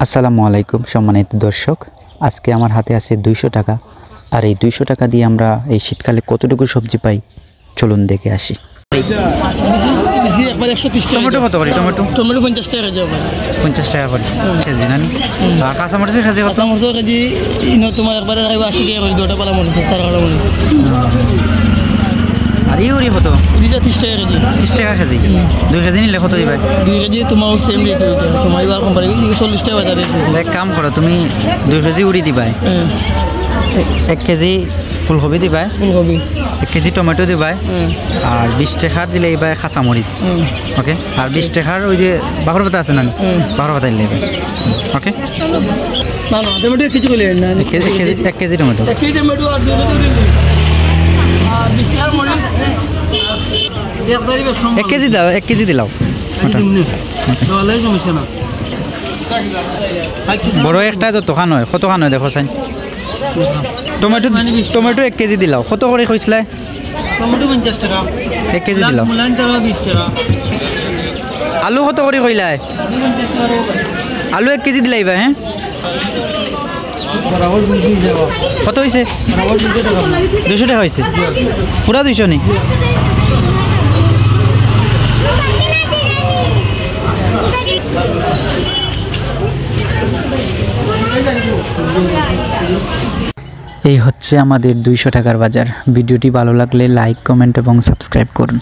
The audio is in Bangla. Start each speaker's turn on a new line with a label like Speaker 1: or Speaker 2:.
Speaker 1: আসসালামু আলাইকুম সম্মানিত দর্শক, আজকে আমার হাতে আছে 200 টাকা। আর এই 200 টাকা দিয়ে আমরা এই শীতকালে কতটুকু সবজি পাই চলুন দেখে আসি। টমেটো কত করে? টমেটো
Speaker 2: 50 টাকা কেজি।
Speaker 1: 50 টাকা করে কেজি না? আর কাঁচামরিচের কেজি কত?
Speaker 2: কাঁচামরিচের কেজি তোমার একবারে 80 টাকা করে, দুটো পালা মরিচ, তার কালা মরিচ।
Speaker 1: আর ইউরি কত?
Speaker 2: 30 টাকা কেজি।
Speaker 1: 30 টাকা কেজি। 2 কেজি নিলে কত দিবে?
Speaker 2: 2 কেজি তোমার সেম রেট হইতে, তোমার এবার কোম্পানি 40 টাকা বাজারে।
Speaker 1: এক কাম করো, তুমি 2 কেজি উড়ি দিবা, 1 কেজি ফুলকপি দিবা, 1 কেজি টমেটো দিবা, আর 20 টাকার দিলে এবার কাঁচামরিচ। ওকে, আর 20 টাকার ওই যে বাখর পাতা আছে না, বাখর পাতা দিলে ওকে।
Speaker 2: না না, টমেটো 1 কেজি বলে না,
Speaker 1: 1 কেজি টমেটো।
Speaker 2: 1 কেজি টমেটো আর 2 কেজি আর 20 টাকার মরিচ।
Speaker 1: 1 কেজি দাও, 1 কেজি দিলাও। বড় একটা যত খান হয়, কত খান হয় দেখো চাই। টমেটো 1 কেজি দিলাও, কত করে কইছিলে?
Speaker 2: টমেটো 50 টাকা
Speaker 1: 1 কেজি দিলাও।
Speaker 2: 20 টাকা।
Speaker 1: আলু কত করে কইলাই? আলু 1 কেজি দিলাইবা। হ্যাঁ, কত হয়েছে? 200 টাকা হয়েছে, পুরা 200 নেই। এই হচ্ছে আমাদের 200 টাকার বাজার। ভিডিওটি ভালো লাগলে লাইক, কমেন্ট এবং সাবস্ক্রাইব করুন।